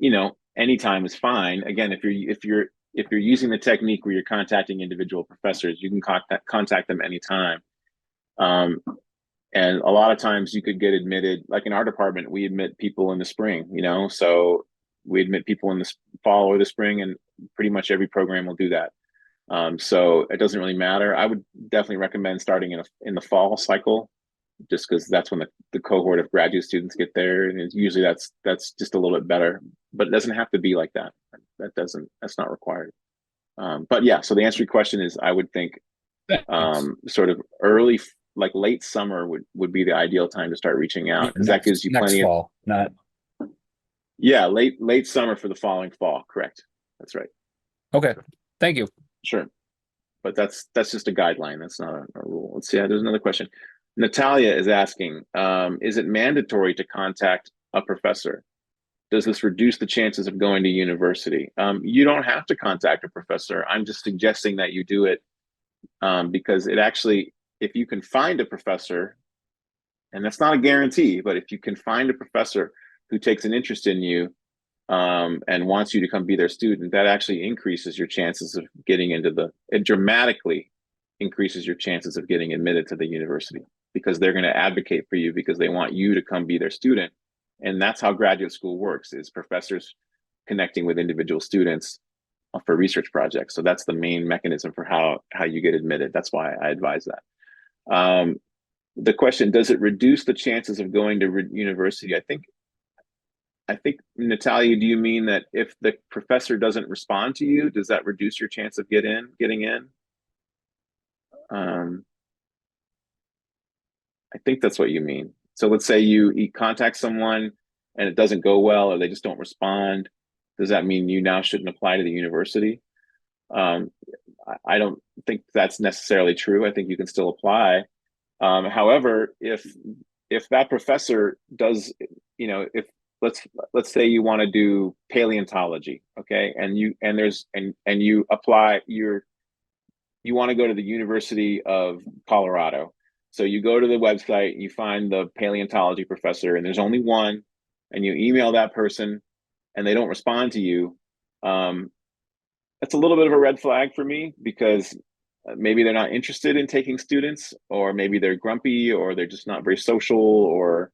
anytime is fine. Again, if you're using the technique where you're contacting individual professors, you can contact them anytime. And a lot of times you could get admitted, like in our department, we admit people in the spring, so we admit people in the fall or the spring, and pretty much every program will do that. So it doesn't really matter. I would definitely recommend starting in the fall cycle, just because that's when the cohort of graduate students get there, and usually that's just a little bit better. But it doesn't have to be like that. That's not required. But yeah, so the answer to your question is, I would think sort of early, like late summer would be the ideal time to start reaching out, because that gives you plenty of fall, not late summer for the following fall. Correct. That's right. Okay. Thank you. Sure. But that's just a guideline. That's not a rule. Let's see. There's another question. Natalia is asking, is it mandatory to contact a professor? Does this reduce the chances of going to university? You don't have to contact a professor. I'm just suggesting that you do it because it actually, if you can find a professor, and that's not a guarantee, but if you can find a professor who takes an interest in you and wants you to come be their student, that actually increases your chances of getting it dramatically increases your chances of getting admitted to the university, because they're going to advocate for you because they want you to come be their student. And that's how graduate school works, is professors connecting with individual students for research projects. So that's the main mechanism for how you get admitted. That's why I advise that. The question, does it reduce the chances of going to university? I think, Natalia, do you mean that if the professor doesn't respond to you, does that reduce your chance of getting in? I think that's what you mean. So let's say you contact someone and it doesn't go well, or they just don't respond. Does that mean you now shouldn't apply to the university? I don't think that's necessarily true. I think you can still apply. However, if that professor does, if let's say you want to do paleontology, okay, and you apply, you want to go to the University of Colorado. So you go to the website, you find the paleontology professor, and there's only one, and you email that person and they don't respond to you. That's a little bit of a red flag for me, because maybe they're not interested in taking students, or maybe they're grumpy, or they're just not very social, or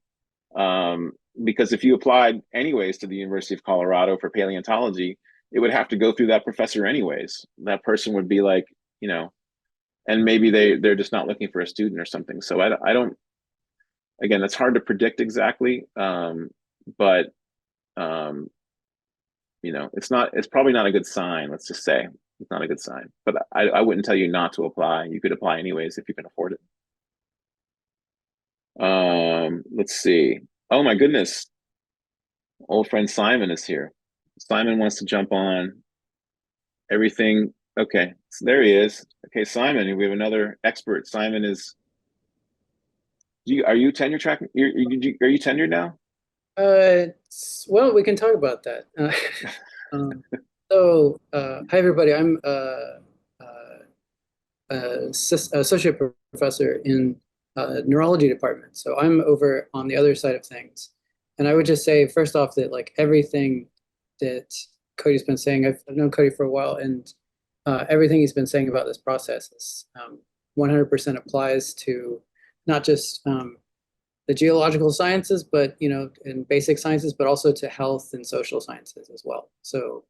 because if you applied anyways to the University of Colorado for paleontology, it would have to go through that professor anyways. That person would be like, and maybe they're just not looking for a student or something. So I don't, again, that's hard to predict exactly, but it's probably not a good sign. Let's just say it's not a good sign. But I wouldn't tell you not to apply. You could apply anyways if you can afford it. Let's see. Oh my goodness, old friend Simon is here. Simon wants to jump on everything. Okay, so there he is. Okay, Simon, we have another expert. Simon is. Are you tenure track? Are you tenured now? Well, we can talk about that. Hi everybody. I'm associate professor in neurology department. So I'm over on the other side of things. And I would just say, first off, that like everything that Codi's been saying, I've known Cody for a while, and everything he's been saying about this process is 100% applies to not just the geological sciences, but in basic sciences, but also to health and social sciences as well. So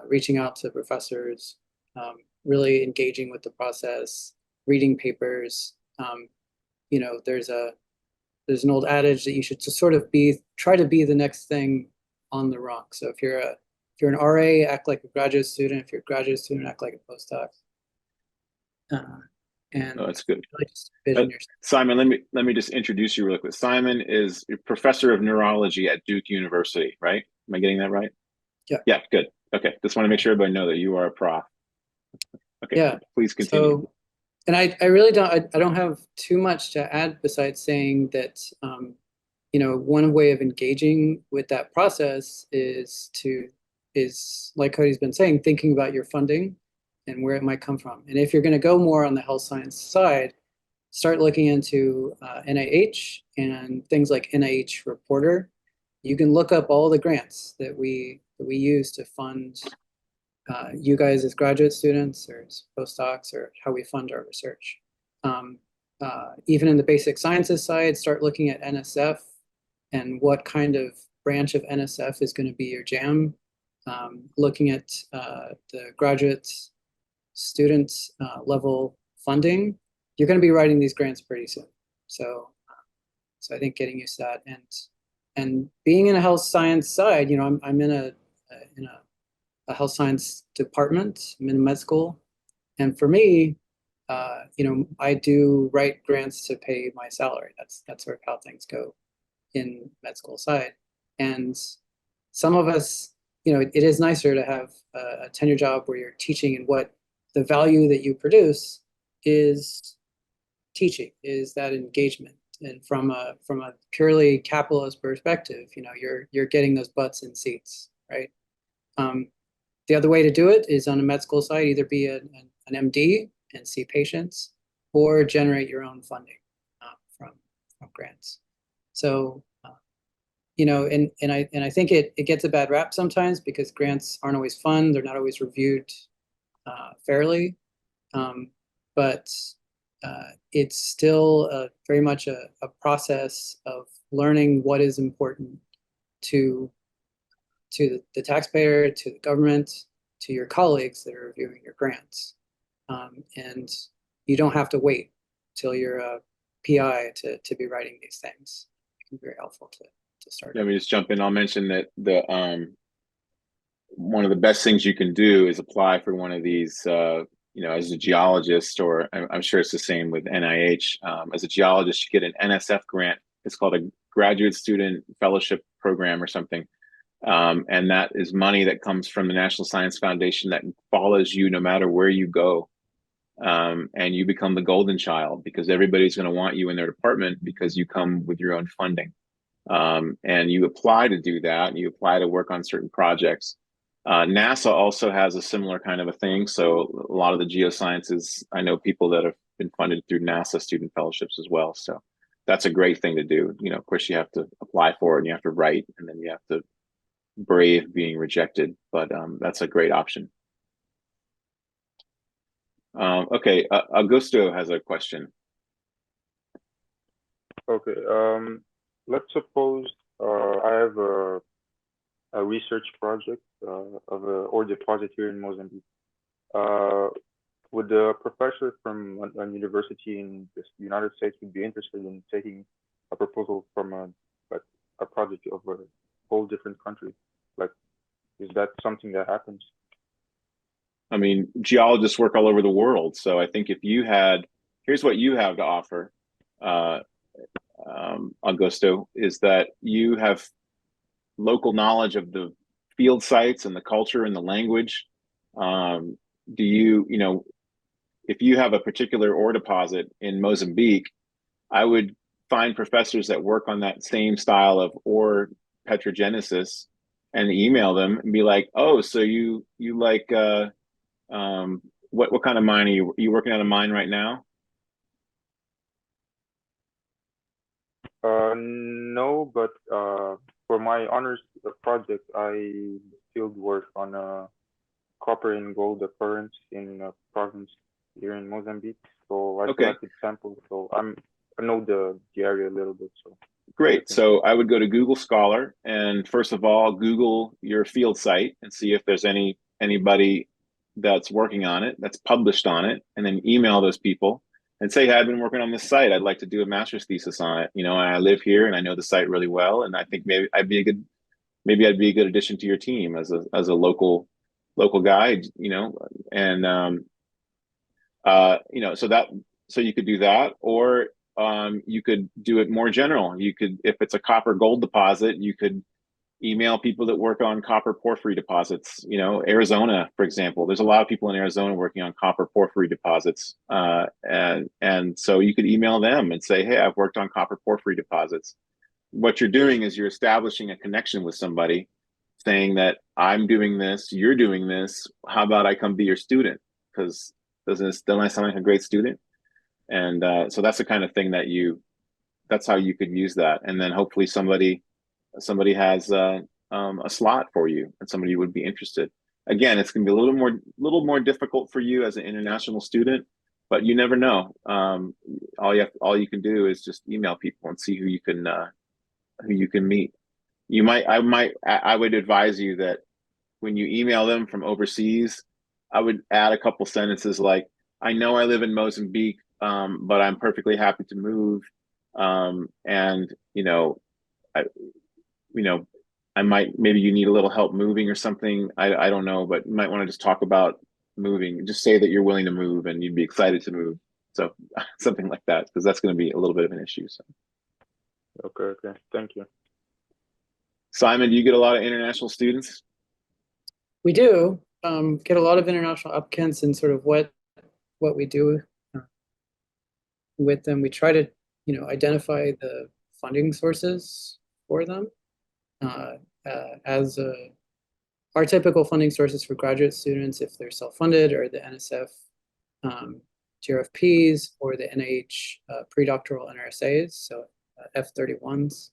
reaching out to professors, really engaging with the process, reading papers. There's an old adage that you should just sort of try to be the next thing on the rung. So if you're an RA, act like a graduate student. If you're a graduate student, act like a postdoc. Oh, that's good. Really just envision yourself. Simon, let me just introduce you real quick. Simon is a professor of neurology at Duke University, right? Am I getting that right? Yeah. Yeah, good. Okay, just want to make sure everybody know that you are a prof. Okay, yeah. Please continue. So, and I really don't have too much to add besides saying that one way of engaging with that process is like Cody's been saying, thinking about your funding and where it might come from. And if you're going to go more on the health science side, start looking into NIH and things like NIH Reporter. You can look up all the grants that we use to fund you guys as graduate students or as postdocs, or how we fund our research. Even in the basic sciences side, start looking at NSF and what kind of branch of NSF is going to be your jam. Looking at the graduate student level funding, you're going to be writing these grants pretty soon. So I think getting used to that, and being in a health science side, I'm in a health science department. I'm in med school, and for me, I do write grants to pay my salary. That's sort of how things go in med school side. And some of us, it is nicer to have a tenure job where you're teaching, and what the value that you produce is teaching, is that engagement. And from a purely capitalist perspective, you're getting those butts in seats, right? The other way to do it is on a med school side, either be an MD and see patients, or generate your own funding from grants. So, and I think it gets a bad rap sometimes because grants aren't always fun. They're not always reviewed fairly, but it's still very much a process of learning what is important to the taxpayer, to the government, to your colleagues that are reviewing your grants. And you don't have to wait till you're a PI to be writing these things. It can be very helpful to start. Let me just jump in. I'll mention that one of the best things you can do is apply for one of these, as a geologist, or I'm sure it's the same with NIH. As a geologist, you get an NSF grant. It's called a graduate student fellowship program or something. And that is money that comes from the National Science Foundation that follows you no matter where you go. And you become the golden child because everybody's going to want you in their department because you come with your own funding. And you apply to do that, and you apply to work on certain projects. NASA also has a similar kind of a thing. So a lot of the geosciences, I know people that have been funded through NASA student fellowships as well. So that's a great thing to do. Of course, you have to apply for it, and you have to write, and then you have to brave being rejected, but that's a great option. Okay, Augusto has a question. Okay, let's suppose I have a research project of a ore deposit here in Mozambique. would a professor from a university in the United States would be interested in taking a proposal from a project of a whole different country? Like, is that something that happens? I mean, geologists work all over the world. So I think if you had, here's what you have to offer, uh, Augusto, is that you have local knowledge of the field sites and the culture and the language. Do you, you know, if you have a particular ore deposit in Mozambique, I would find professors that work on that same style of ore petrogenesis and email them and be like, oh, so you like what kind of mine are you working on a mine right now? No, but for my honors project, I field work on copper and gold occurrence in a province here in Mozambique. So I Okay. collected samples. So I know the area a little bit. So Great. So I would go to Google Scholar and first of all, Google your field site and see if there's anybody that's working on it, that's published on it, and then email those people and say, hey, I've been working on this site. I'd like to do a master's thesis on it. You know, I live here and I know the site really well. And I think maybe I'd be a good addition to your team as a local guy, you know, and you know, so you could do that, or you could do it more general. You could, if it's a copper gold deposit, you could email people that work on copper porphyry deposits. You know, Arizona, for example, there's a lot of people in Arizona working on copper porphyry deposits, and so you could email them and say, hey, I've worked on copper porphyry deposits. What you're doing is you're establishing a connection with somebody, saying that I'm doing this, you're doing this. How about I come be your student? Because doesn't I sound like a great student? And so that's the kind of thing that's how you could use that. And then hopefully somebody has a slot for you and somebody would be interested. Again, it's going to be a little more difficult for you as an international student, but you never know. All you can do is just email people and see who you can meet. I would advise you that when you email them from overseas, I would add a couple sentences like, I know I live in Mozambique, but I'm perfectly happy to move. And you know, maybe you need a little help moving or something. I don't know, but you might want to just talk about moving. Just say that you're willing to move and you'd be excited to move. So something like that, because that's going to be a little bit of an issue. So. Okay. Thank you. Simon, do you get a lot of international students? We do get a lot of international applicants, and sort of what we do with them. We try to, identify the funding sources for them. Our typical funding sources for graduate students, if they're self-funded, are the NSF GRFPs or the NIH pre-doctoral NRSAs, so F31s.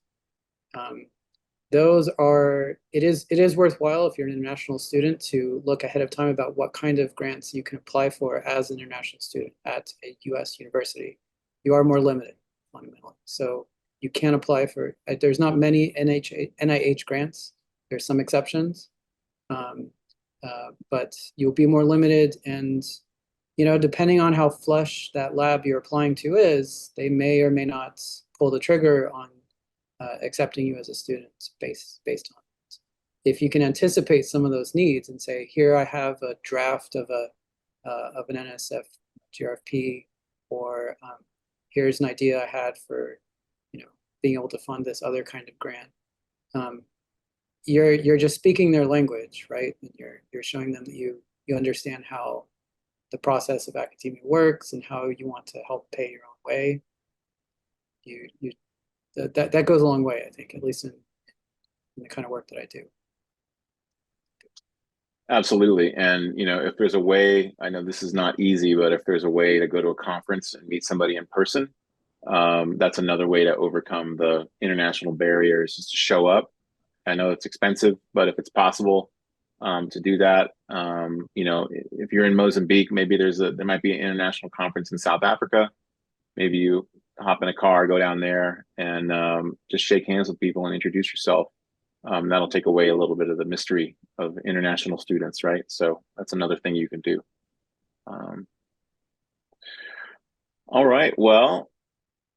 Those are, it is worthwhile if you're an international student to look ahead of time about what kind of grants you can apply for as an international student at a US university. You are more limited fundamentally. So you can apply for, there's not many NIH grants. There's some exceptions, but you'll be more limited, and depending on how flush that lab you're applying to is, they may or may not pull the trigger on accepting you as a student based on it. If you can anticipate some of those needs and say, here I have a draft of an NSF GRFP, or here's an idea I had for being able to fund this other kind of grant. You're just speaking their language, right? And you're showing them that you understand how the process of academia works and how you want to help pay your own way. That goes a long way, I think, at least in the kind of work that I do. Absolutely. And, if there's a way, I know this is not easy, but if there's a way to go to a conference and meet somebody in person, that's another way to overcome the international barriers, is to show up. I know it's expensive, but if it's possible to do that, if you're in Mozambique, maybe there might be an international conference in South Africa. Maybe you hop in a car, go down there, and just shake hands with people and introduce yourself. That'll take away a little bit of the mystery of international students, right? So that's another thing you can do. All right. Well,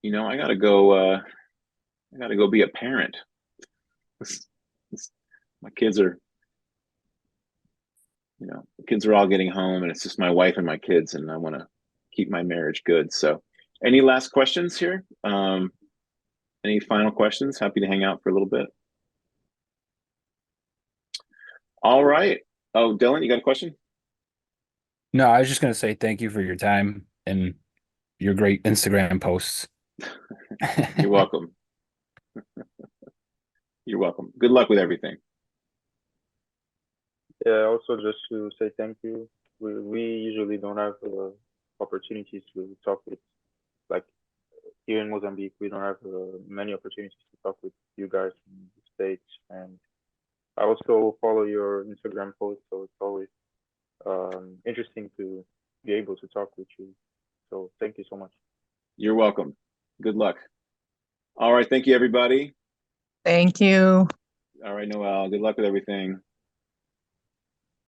I gotta go. I gotta go be a parent. This- My kids are, the kids are all getting home, and it's just my wife and my kids, and I want to keep my marriage good. So, any last questions here? Any final questions? Happy to hang out for a little bit. All right. Oh, Dylan, you got a question? No, I was just gonna say thank you for your time and your great Instagram posts. You're welcome. You're welcome. Good luck with everything. Yeah, also just to say thank you. We usually don't have opportunities to talk with, like here in Mozambique, we don't have many opportunities to talk with you guys in the States. And I also follow your Instagram posts, so it's always interesting to be able to talk with you. So thank you so much. You're welcome. Good luck. All right. Thank you, everybody. Thank you. All right, Noel. Good luck with everything.